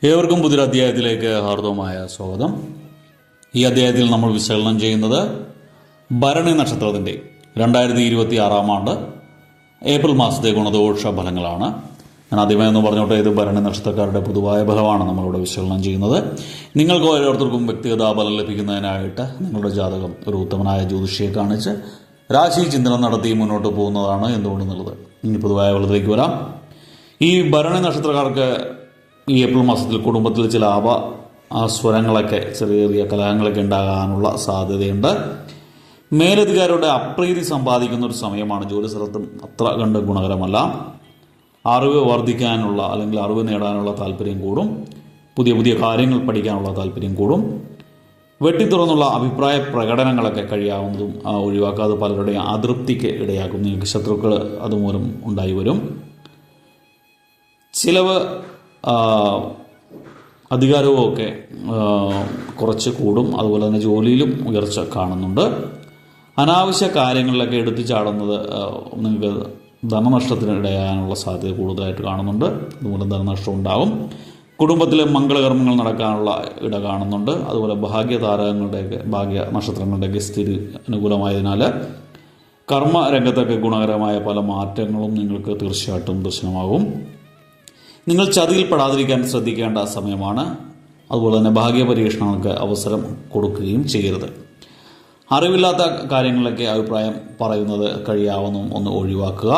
ഏവർക്കും പുതിയൊരു അധ്യായത്തിലേക്ക് ഹാർദവമായ സ്വാഗതം. ഈ അധ്യായത്തിൽ നമ്മൾ വിശകലനം ചെയ്യുന്നത് ഭരണി നക്ഷത്രത്തിൻ്റെ 2026 ആണ്ട് ഏപ്രിൽ മാസത്തെ ഗുണദോഷ ഫലങ്ങളാണ്. ഞാൻ ആദ്യമായി ഒന്ന് പറഞ്ഞോട്ടെ, ഇത് ഭരണി നക്ഷത്രക്കാരുടെ പൊതുവായ ഫലമാണ് നമ്മളിവിടെ വിശകലനം ചെയ്യുന്നത്. നിങ്ങൾക്ക് ഓരോരുത്തർക്കും വ്യക്തിഗത ഫലം ലഭിക്കുന്നതിനായിട്ട് നിങ്ങളുടെ ജാതകം ഒരു ഉത്തമനായ ജ്യോതിഷിയെ കാണിച്ച് രാശി ചിന്തനം നടത്തി മുന്നോട്ട് പോകുന്നതാണ് എന്തുകൊണ്ടെന്നുള്ളത്. ഇനി പൊതുവായ ഫലത്തിലേക്ക് വരാം. ഈ ഭരണി നക്ഷത്രക്കാർക്ക് ഈ ഏപ്രിൽ മാസത്തിൽ കുടുംബത്തിൽ ചില സ്വരങ്ങളൊക്കെ ചെറിയ ചെറിയ കലഹങ്ങളൊക്കെ ഉണ്ടാകാനുള്ള സാധ്യതയുണ്ട്. മേലധികാരിയുടെ അപ്രീതി സമ്പാദിക്കുന്ന ഒരു സമയമാണ്. ജോലി സ്ഥലത്തും അത്ര കണ്ട് ഗുണകരമല്ല. അറിവ് വർദ്ധിക്കാനുള്ള അല്ലെങ്കിൽ അറിവ് നേടാനുള്ള താല്പര്യം കൂടും. പുതിയ പുതിയ കാര്യങ്ങൾ പഠിക്കാനുള്ള താല്പര്യം കൂടും. വെട്ടിത്തുറന്നുള്ള അഭിപ്രായ പ്രകടനങ്ങളൊക്കെ കഴിയാവുന്നതും ഒഴിവാക്കാതെ പലരുടെയും അതൃപ്തിക്ക് ഇടയാക്കും. നിങ്ങൾക്ക് ശത്രുക്കൾ അതുമൂലം ഉണ്ടായി വരും. ചിലവ് അധികാരവും ഒക്കെ കുറച്ച് കൂടും. അതുപോലെ തന്നെ ജോലിയിലും ഉയർച്ച കാണുന്നുണ്ട്. അനാവശ്യ കാര്യങ്ങളിലൊക്കെ എടുത്തു ചാടുന്നത് നിങ്ങൾക്ക് ധനനഷ്ടത്തിന് ഇടയാകാനുള്ള സാധ്യത കൂടുതലായിട്ട് കാണുന്നുണ്ട്. അതുമൂലം ധനനഷ്ടം ഉണ്ടാകും. കുടുംബത്തിലെ മംഗളകർമ്മങ്ങൾ നടക്കാനുള്ള ഇട കാണുന്നുണ്ട്. അതുപോലെ ഭാഗ്യ നക്ഷത്രങ്ങളുടെയൊക്കെ സ്ഥിതി അനുകൂലമായതിനാൽ കർമ്മരംഗത്തൊക്കെ ഗുണകരമായ പല മാറ്റങ്ങളും നിങ്ങൾക്ക് തീർച്ചയായിട്ടും ദർശനമാകും. നിങ്ങൾ ചതിയിൽപ്പെടാതിരിക്കാൻ ശ്രദ്ധിക്കേണ്ട സമയമാണ്. അതുപോലെ തന്നെ ഭാഗ്യപരീക്ഷണങ്ങൾക്ക് അവസരം കൊടുക്കുകയും ചെയ്യരുത്. അറിവില്ലാത്ത കാര്യങ്ങളിലൊക്കെ അഭിപ്രായം പറയുന്നത് കഴിയാവുന്ന ഒന്ന് ഒഴിവാക്കുക.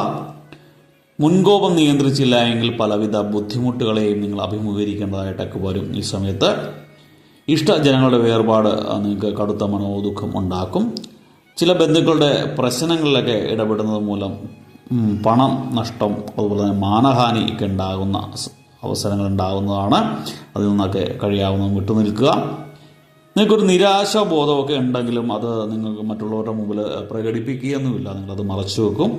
മുൻകോപം നിയന്ത്രിച്ചില്ല എങ്കിൽ പലവിധ ബുദ്ധിമുട്ടുകളെയും നിങ്ങൾ അഭിമുഖീകരിക്കേണ്ടതായിട്ടൊക്കെ വരും. ഈ സമയത്ത് ഇഷ്ടജനങ്ങളുടെ വേർപാട് നിങ്ങൾക്ക് കടുത്ത മനോദുഃഖം ഉണ്ടാക്കും. ചില ബന്ധുക്കളുടെ പ്രശ്നങ്ങളിലൊക്കെ ഇടപെടുന്നത് മൂലം പണം നഷ്ടം അതുപോലെ തന്നെ മാനഹാനി ഒക്കെ ഉണ്ടാകുന്ന അവസരങ്ങൾ ഉണ്ടാകുന്നതാണ്. അതിൽ നിന്നൊക്കെ കഴിയാവുന്ന വിട്ടുനിൽക്കുക. നിങ്ങൾക്കൊരു നിരാശാബോധമൊക്കെ ഉണ്ടെങ്കിലും അത് നിങ്ങൾക്ക് മറ്റുള്ളവരുടെ മുമ്പിൽ പ്രകടിപ്പിക്കുകയൊന്നുമില്ല. നിങ്ങളത് മറച്ചു വെക്കും.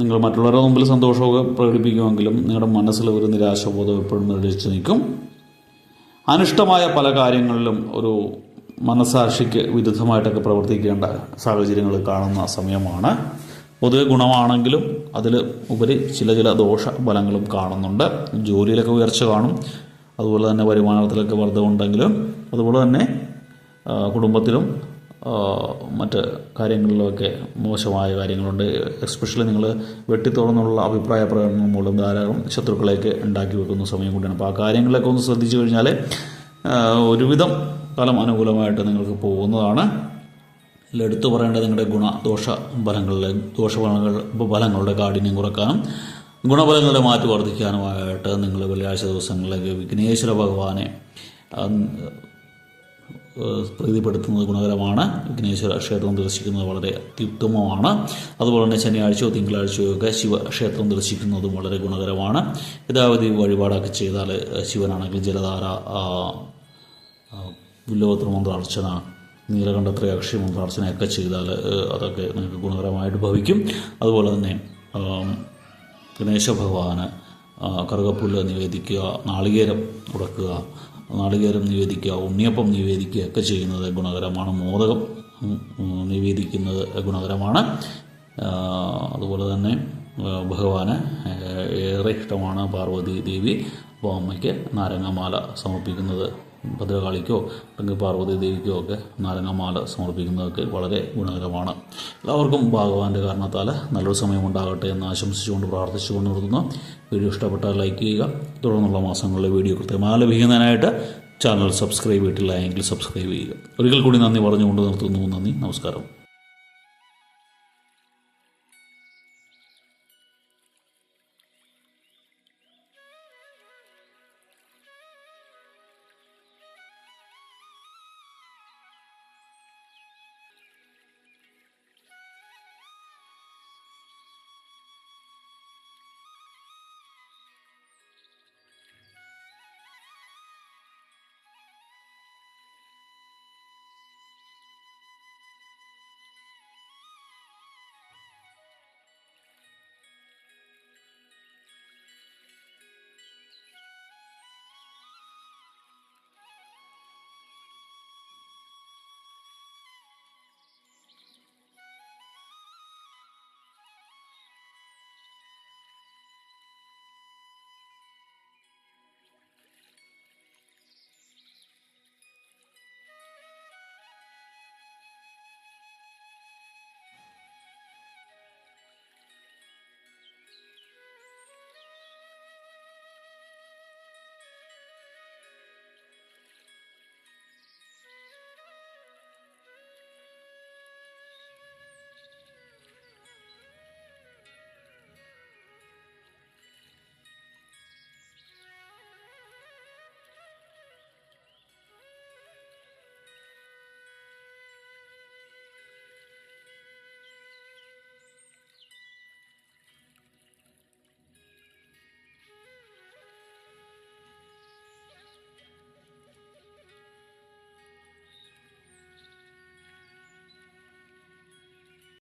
നിങ്ങൾ മറ്റുള്ളവരുടെ മുമ്പിൽ സന്തോഷമൊക്കെ പ്രകടിപ്പിക്കുമെങ്കിലും നിങ്ങളുടെ മനസ്സിൽ ഒരു നിരാശാബോധം എപ്പോഴും നിലച്ചു നിൽക്കും. അനിഷ്ടമായ പല കാര്യങ്ങളിലും ഒരു മനസാക്ഷിക്ക് വിരുദ്ധമായിട്ടൊക്കെ പ്രവർത്തിക്കേണ്ട സാഹചര്യങ്ങൾ കാണുന്ന സമയമാണ്. പൊതുവെ ഗുണമാണെങ്കിലും അതിൽ ഉപരി ചില ദോഷ ഫലങ്ങളും കാണുന്നുണ്ട്. ജോലിയിലൊക്കെ ഉയർച്ച കാണും. അതുപോലെ തന്നെ വരുമാനത്തിലൊക്കെ വർധനമുണ്ടെങ്കിലും അതുപോലെ തന്നെ കുടുംബത്തിലും മറ്റ് കാര്യങ്ങളിലുമൊക്കെ മോശമായ കാര്യങ്ങളുണ്ട്. എസ്പെഷ്യലി നിങ്ങൾ വെട്ടിത്തുറന്നുള്ള അഭിപ്രായ പ്രകടനം മൂലം ധാരാളം ശത്രുക്കളെയൊക്കെ ഉണ്ടാക്കി വെക്കുന്ന സമയം കൂടിയാണ്. അപ്പോൾ ആ കാര്യങ്ങളിലൊക്കെ ഒന്ന് ശ്രദ്ധിച്ചു കഴിഞ്ഞാൽ ഒരുവിധം ഫലം അനുകൂലമായിട്ട് നിങ്ങൾക്ക് പോകുന്നതാണ്. ഇതിൽ എടുത്തു പറയേണ്ടത് നിങ്ങളുടെ ഫലങ്ങളുടെ കാഠിന്യം കുറക്കാനും ഗുണഫലങ്ങളുടെ മാറ്റി വർദ്ധിക്കാനുമായിട്ട് നിങ്ങൾ വെള്ളിയാഴ്ച ദിവസങ്ങളിലേക്ക് വിഘ്നേശ്വര ഭഗവാനെ പ്രീതിപ്പെടുത്തുന്നത് ഗുണകരമാണ്. വിഘ്നേശ്വര ക്ഷേത്രം ദർശിക്കുന്നത് വളരെ അത്യുത്തമമാണ്. അതുപോലെ തന്നെ ശനിയാഴ്ചയോ തിങ്കളാഴ്ചയോ ഒക്കെ ശിവക്ഷേത്രം ദർശിക്കുന്നതും വളരെ ഗുണകരമാണ്. യഥാവധി വഴിപാടൊക്കെ ചെയ്താൽ ശിവനാണെങ്കിൽ ജലധാര, വില്ലോത്രമന്ത്രാർച്ചന, നീലകണ്ഠത്ര അക്ഷയമന്ത്രാർച്ചനയൊക്കെ ചെയ്താൽ അതൊക്കെ നിങ്ങൾക്ക് ഗുണകരമായിട്ട് ഭവിക്കും. അതുപോലെ തന്നെ ഗണേശ ഭഗവാന് കറുകപ്പുല്ല് നിവേദിക്കുക, നാളികേരം ഉടക്കുക, നാളികേരം നിവേദിക്കുക, ഉണ്ണിയപ്പം നിവേദിക്കുക ഒക്കെ ചെയ്യുന്നത് ഗുണകരമാണ്. മോദകം നിവേദിക്കുന്നത് ഗുണകരമാണ്. അതുപോലെ തന്നെ ഭഗവാന് ഏറെ ഇഷ്ടമാണ് പാർവതി ദേവി. അപ്പോൾ അമ്മയ്ക്ക് നാരങ്ങാമാല സമർപ്പിക്കുന്നത്, ഭദ്രകാളിക്കോ അല്ലെങ്കിൽ പാർവതി ദേവിക്കോ ഒക്കെ നാരങ്ങാമാല സമർപ്പിക്കുന്നതൊക്കെ വളരെ ഗുണകരമാണ്. എല്ലാവർക്കും ഭഗവാന്റെ കാരണത്താൽ നല്ലൊരു സമയം ഉണ്ടാകട്ടെ എന്ന് ആശംസിച്ചുകൊണ്ട് പ്രാർത്ഥിച്ചുകൊണ്ട് നിർത്തുന്നു. വീഡിയോ ഇഷ്ടപ്പെട്ടാൽ ലൈക്ക് ചെയ്യുക. തുടർന്നുള്ള മാസങ്ങളിലെ വീഡിയോ കൃത്യമായി ലഭിക്കുന്നതിനായിട്ട് ചാനൽ സബ്സ്ക്രൈബ് ചെയ്തിട്ടില്ല എങ്കിൽ സബ്സ്ക്രൈബ് ചെയ്യുക. ഒരിക്കൽ കൂടി നന്ദി പറഞ്ഞുകൊണ്ട് നിർത്തുന്നു. നന്ദി, നമസ്കാരം.